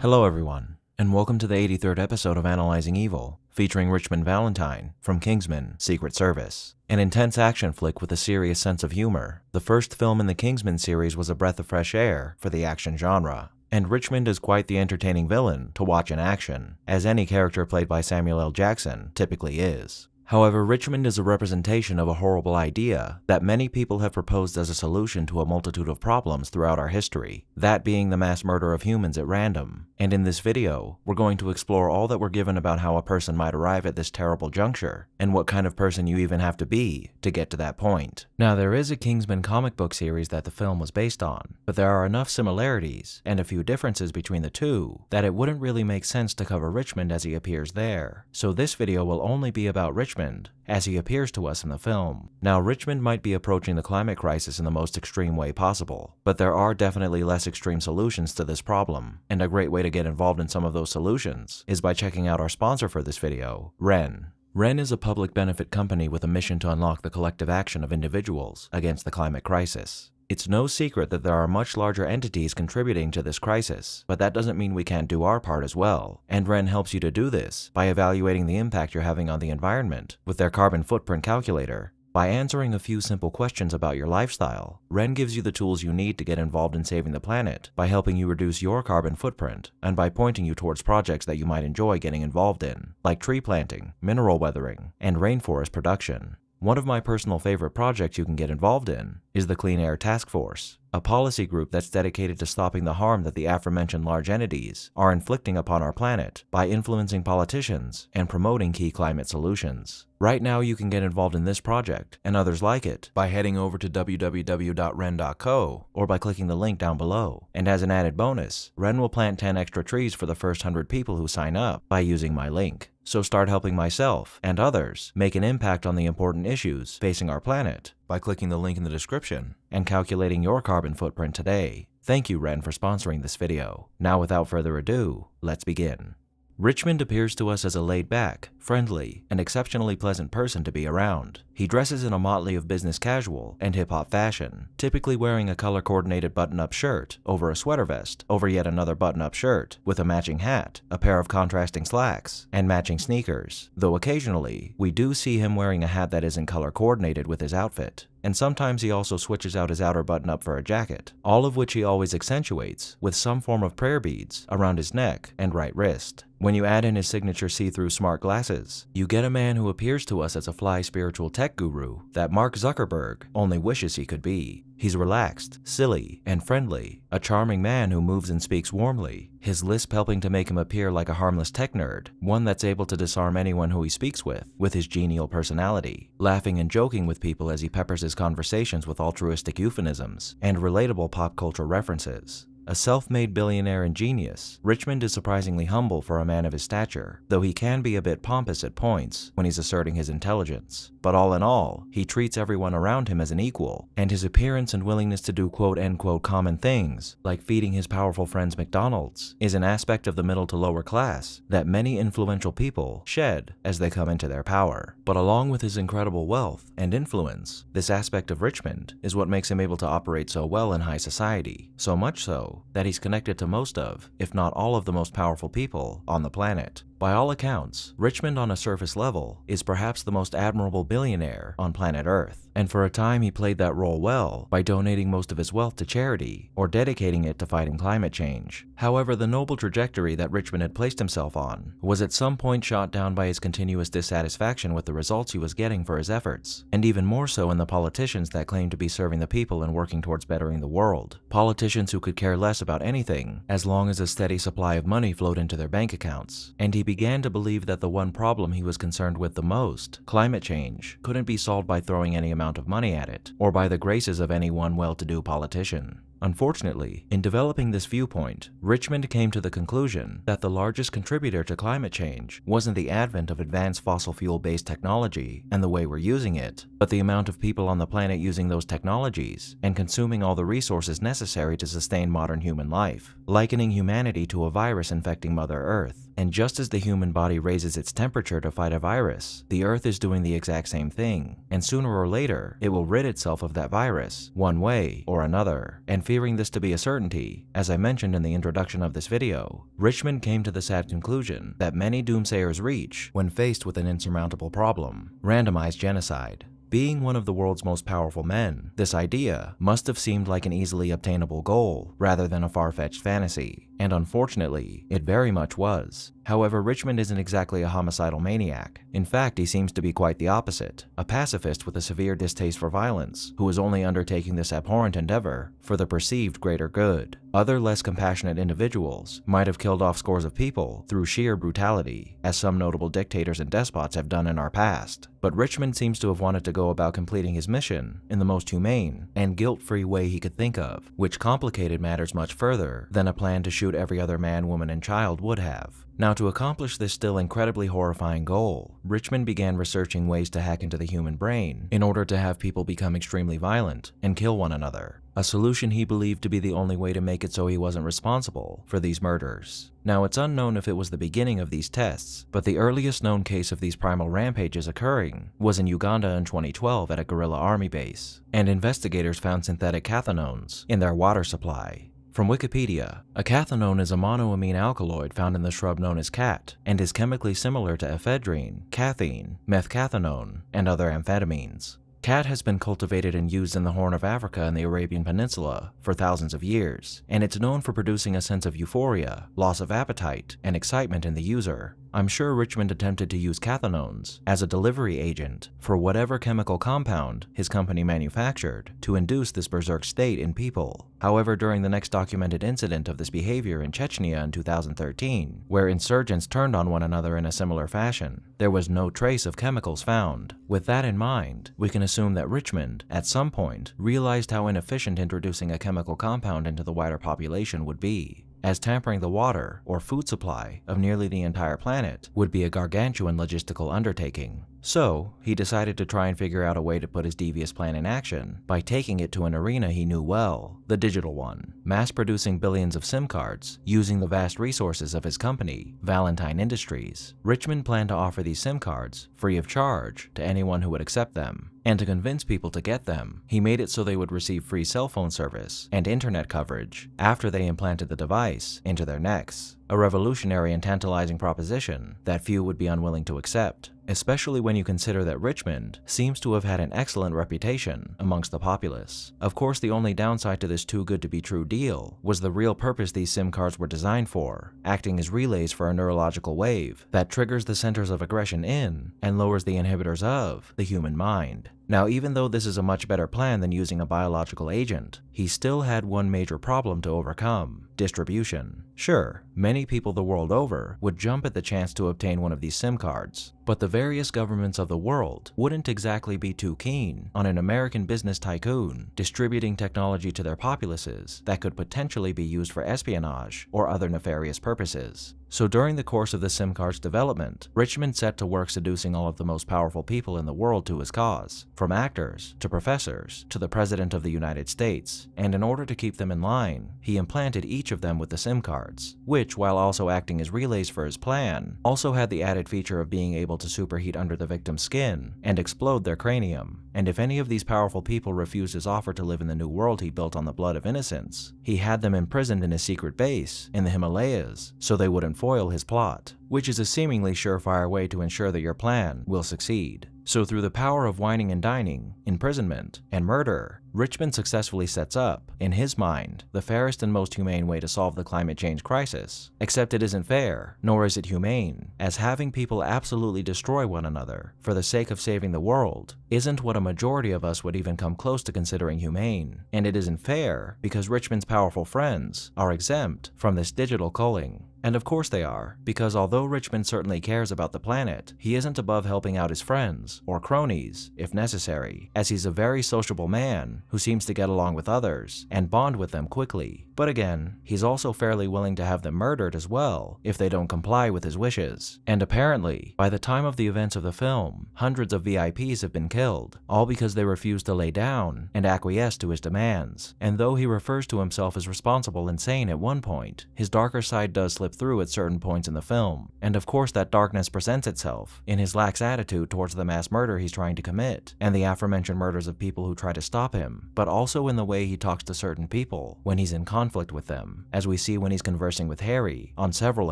Hello everyone, and welcome to the 83rd episode of Analyzing Evil, featuring Richmond Valentine from Kingsman Secret Service. An intense action flick with a serious sense of humor, the first film in the Kingsman series was a breath of fresh air for the action genre. And Richmond is quite the entertaining villain to watch in action, as any character played by Samuel L. Jackson typically is. However, Richmond is a representation of a horrible idea that many people have proposed as a solution to a multitude of problems throughout our history, that being the mass murder of humans at random. And in this video, we're going to explore all that we're given about how a person might arrive at this terrible juncture, and what kind of person you even have to be to get to that point. Now, there is a Kingsman comic book series that the film was based on, but there are enough similarities and a few differences between the two that it wouldn't really make sense to cover Richmond as he appears there. So this video will only be about Richmond as he appears to us in the film. Now, Richmond might be approaching the climate crisis in the most extreme way possible, but there are definitely less extreme solutions to this problem, and a great way to get involved in some of those solutions is by checking out our sponsor for this video, Ren. Ren is a public benefit company with a mission to unlock the collective action of individuals against the climate crisis. It's no secret that there are much larger entities contributing to this crisis, but that doesn't mean we can't do our part as well. And Ren helps you to do this by evaluating the impact you're having on the environment with their carbon footprint calculator. By answering a few simple questions about your lifestyle, Ren gives you the tools you need to get involved in saving the planet by helping you reduce your carbon footprint and by pointing you towards projects that you might enjoy getting involved in, like tree planting, mineral weathering, and rainforest production. One of my personal favorite projects you can get involved in is the Clean Air Task Force, a policy group that's dedicated to stopping the harm that the aforementioned large entities are inflicting upon our planet by influencing politicians and promoting key climate solutions. Right now, you can get involved in this project and others like it by heading over to www.ren.co or by clicking the link down below. And as an added bonus, Ren will plant 10 extra trees for the first 100 people who sign up by using my link. So start helping myself and others make an impact on the important issues facing our planet by clicking the link in the description and calculating your carbon footprint today. Thank you, Ren, for sponsoring this video. Now, without further ado, let's begin. Richmond appears to us as a laid-back, friendly, and exceptionally pleasant person to be around. He dresses in a motley of business casual and hip-hop fashion, typically wearing a color-coordinated button-up shirt over a sweater vest over yet another button-up shirt with a matching hat, a pair of contrasting slacks, and matching sneakers, though occasionally we do see him wearing a hat that isn't color-coordinated with his outfit. And sometimes he also switches out his outer button-up for a jacket, all of which he always accentuates with some form of prayer beads around his neck and right wrist. When you add in his signature see-through smart glasses, you get a man who appears to us as a fly spiritual tech guru that Mark Zuckerberg only wishes he could be. He's relaxed, silly, and friendly, a charming man who moves and speaks warmly, his lisp helping to make him appear like a harmless tech nerd, one that's able to disarm anyone who he speaks with his genial personality, laughing and joking with people as he peppers his conversations with altruistic euphemisms and relatable pop culture references. A self-made billionaire and genius, Richmond is surprisingly humble for a man of his stature, though he can be a bit pompous at points when he's asserting his intelligence. But all in all, he treats everyone around him as an equal, and his appearance and willingness to do quote-unquote common things, like feeding his powerful friends McDonald's, is an aspect of the middle to lower class that many influential people shed as they come into their power. But along with his incredible wealth and influence, this aspect of Richmond is what makes him able to operate so well in high society, so much so that he's connected to most of, if not all of the most powerful people on the planet. By all accounts, Richmond on a surface level is perhaps the most admirable billionaire on planet Earth, and for a time he played that role well by donating most of his wealth to charity or dedicating it to fighting climate change. However, the noble trajectory that Richmond had placed himself on was at some point shot down by his continuous dissatisfaction with the results he was getting for his efforts, and even more so in the politicians that claimed to be serving the people and working towards bettering the world. Politicians who could care less about anything as long as a steady supply of money flowed into their bank accounts, and he began to believe that the one problem he was concerned with the most, climate change, couldn't be solved by throwing any amount of money at it, or by the graces of any one well-to-do politician. Unfortunately, in developing this viewpoint, Richmond came to the conclusion that the largest contributor to climate change wasn't the advent of advanced fossil fuel-based technology and the way we're using it, but the amount of people on the planet using those technologies and consuming all the resources necessary to sustain modern human life, likening humanity to a virus infecting Mother Earth. And just as the human body raises its temperature to fight a virus, the Earth is doing the exact same thing, and sooner or later, it will rid itself of that virus, one way or another, and fearing this to be a certainty, as I mentioned in the introduction of this video, Richmond came to the sad conclusion that many doomsayers reach when faced with an insurmountable problem: randomized genocide. Being one of the world's most powerful men, this idea must have seemed like an easily obtainable goal rather than a far-fetched fantasy, and unfortunately, it very much was. However, Richmond isn't exactly a homicidal maniac. In fact, he seems to be quite the opposite, a pacifist with a severe distaste for violence, who is only undertaking this abhorrent endeavor for the perceived greater good. Other less compassionate individuals might have killed off scores of people through sheer brutality, as some notable dictators and despots have done in our past. But Richmond seems to have wanted to go about completing his mission in the most humane and guilt-free way he could think of, which complicated matters much further than a plan to shoot every other man, woman, and child would have. Now, to accomplish this still incredibly horrifying goal, Richmond began researching ways to hack into the human brain in order to have people become extremely violent and kill one another, a solution he believed to be the only way to make it so he wasn't responsible for these murders. Now, it's unknown if it was the beginning of these tests, but the earliest known case of these primal rampages occurring was in Uganda in 2012 at a guerrilla army base, and investigators found synthetic cathinones in their water supply. From Wikipedia, a cathinone is a monoamine alkaloid found in the shrub known as cat, and is chemically similar to ephedrine, caffeine, methcathinone, and other amphetamines. Cat has been cultivated and used in the Horn of Africa and the Arabian Peninsula for thousands of years, and it's known for producing a sense of euphoria, loss of appetite, and excitement in the user. I'm sure Richmond attempted to use cathinones as a delivery agent for whatever chemical compound his company manufactured to induce this berserk state in people. However, during the next documented incident of this behavior in Chechnya in 2013, where insurgents turned on one another in a similar fashion, there was no trace of chemicals found. With that in mind, we can assume that Richmond, at some point, realized how inefficient introducing a chemical compound into the wider population would be, as tampering the water or food supply of nearly the entire planet would be a gargantuan logistical undertaking. So, he decided to try and figure out a way to put his devious plan in action by taking it to an arena he knew well, the digital one, mass-producing billions of SIM cards using the vast resources of his company, Valentine Industries. Richmond planned to offer these SIM cards free of charge to anyone who would accept them. And to convince people to get them, he made it so they would receive free cell phone service and internet coverage after they implanted the device into their necks. A revolutionary and tantalizing proposition that few would be unwilling to accept, especially when you consider that Richmond seems to have had an excellent reputation amongst the populace. Of course, the only downside to this too-good-to-be-true deal was the real purpose these SIM cards were designed for, acting as relays for a neurological wave that triggers the centers of aggression in and lowers the inhibitors of the human mind. Now, even though this is a much better plan than using a biological agent, he still had one major problem to overcome: distribution. Sure, many people the world over would jump at the chance to obtain one of these SIM cards, but the various governments of the world wouldn't exactly be too keen on an American business tycoon distributing technology to their populaces that could potentially be used for espionage or other nefarious purposes. So during the course of the SIM card's development, Richmond set to work seducing all of the most powerful people in the world to his cause, from actors to professors to the President of the United States, and in order to keep them in line, he implanted each of them with the SIM cards, which, while also acting as relays for his plan, also had the added feature of being able to superheat under the victim's skin and explode their cranium. And if any of these powerful people refused his offer to live in the new world he built on the blood of innocents, he had them imprisoned in his secret base in the Himalayas so they wouldn't foil his plot, which is a seemingly surefire way to ensure that your plan will succeed. So through the power of whining and dining, imprisonment, and murder, Richmond successfully sets up, in his mind, the fairest and most humane way to solve the climate change crisis. Except it isn't fair, nor is it humane, as having people absolutely destroy one another for the sake of saving the world isn't what a majority of us would even come close to considering humane. And it isn't fair because Richmond's powerful friends are exempt from this digital culling. And of course they are, because although Richmond certainly cares about the planet, he isn't above helping out his friends, or cronies, if necessary, as he's a very sociable man who seems to get along with others and bond with them quickly. But again, he's also fairly willing to have them murdered as well if they don't comply with his wishes. And apparently, by the time of the events of the film, hundreds of VIPs have been killed, all because they refused to lay down and acquiesce to his demands. And though he refers to himself as responsible and sane at one point, his darker side does slip through at certain points in the film. And of course that darkness presents itself in his lax attitude towards the mass murder he's trying to commit, and the aforementioned murders of people who try to stop him, but also in the way he talks to certain people when he's in conflict with them, as we see when he's conversing with Harry on several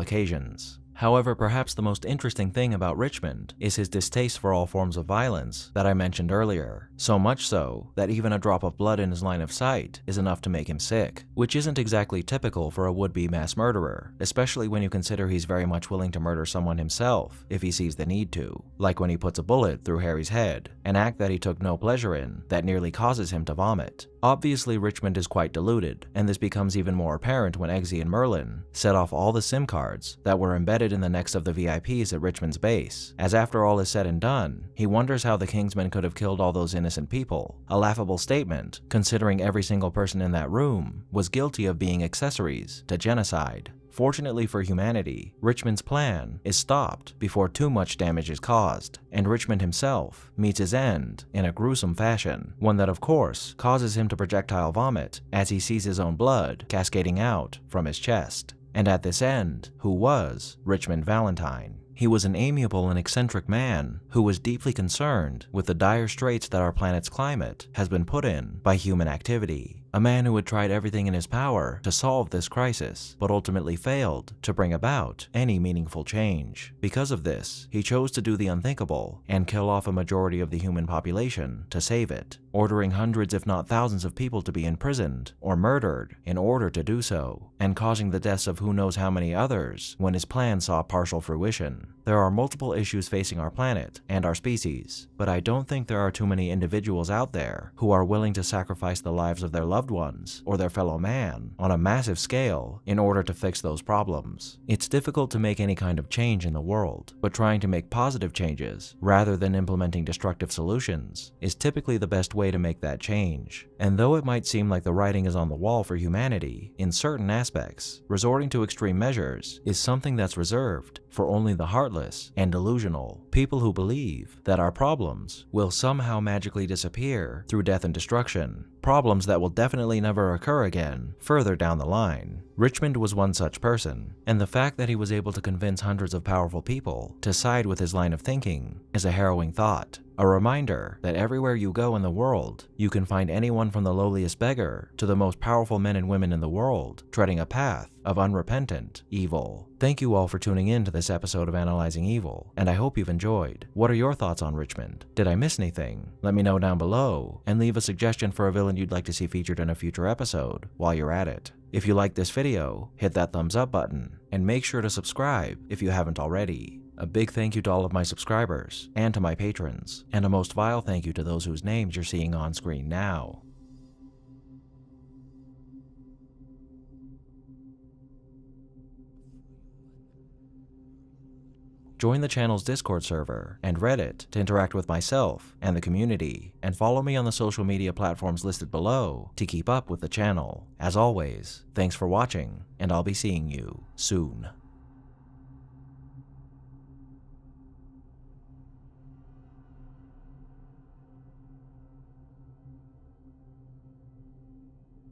occasions. However, perhaps the most interesting thing about Richmond is his distaste for all forms of violence that I mentioned earlier, so much so that even a drop of blood in his line of sight is enough to make him sick, which isn't exactly typical for a would-be mass murderer, especially when you consider he's very much willing to murder someone himself if he sees the need to, like when he puts a bullet through Harry's head, an act that he took no pleasure in that nearly causes him to vomit. Obviously, Richmond is quite deluded, and this becomes even more apparent when Eggsy and Merlin set off all the SIM cards that were embedded in the necks of the VIPs at Richmond's base, as after all is said and done, he wonders how the Kingsmen could have killed all those innocent people, a laughable statement, considering every single person in that room was guilty of being accessories to genocide. Fortunately for humanity, Richmond's plan is stopped before too much damage is caused, and Richmond himself meets his end in a gruesome fashion, one that of course causes him to projectile vomit as he sees his own blood cascading out from his chest. And at this end, who was Richmond Valentine? He was an amiable and eccentric man who was deeply concerned with the dire straits that our planet's climate has been put in by human activity. A man who had tried everything in his power to solve this crisis, but ultimately failed to bring about any meaningful change. Because of this, he chose to do the unthinkable and kill off a majority of the human population to save it, ordering hundreds if not thousands of people to be imprisoned or murdered in order to do so, and causing the deaths of who knows how many others when his plan saw partial fruition. There are multiple issues facing our planet and our species, but I don't think there are too many individuals out there who are willing to sacrifice the lives of their loved ones or their fellow man on a massive scale in order to fix those problems. It's difficult to make any kind of change in the world, but trying to make positive changes rather than implementing destructive solutions is typically the best way to make that change. And though it might seem like the writing is on the wall for humanity in certain aspects, resorting to extreme measures is something that's reserved for only the heartless and delusional, people who believe that our problems will somehow magically disappear through death and destruction, problems that will definitely never occur again further down the line. Richmond was one such person, and the fact that he was able to convince hundreds of powerful people to side with his line of thinking is a harrowing thought. A reminder that everywhere you go in the world, you can find anyone from the lowliest beggar to the most powerful men and women in the world treading a path of unrepentant evil. Thank you all for tuning in to this episode of Analyzing Evil, and I hope you've enjoyed. What are your thoughts on Richmond? Did I miss anything? Let me know down below, and leave a suggestion for a villain you'd like to see featured in a future episode while you're at it. If you liked this video, hit that thumbs up button, and make sure to subscribe if you haven't already. A big thank you to all of my subscribers, and to my patrons, and a most vile thank you to those whose names you're seeing on screen now. Join the channel's Discord server and Reddit to interact with myself and the community, and follow me on the social media platforms listed below to keep up with the channel. As always, thanks for watching, and I'll be seeing you soon.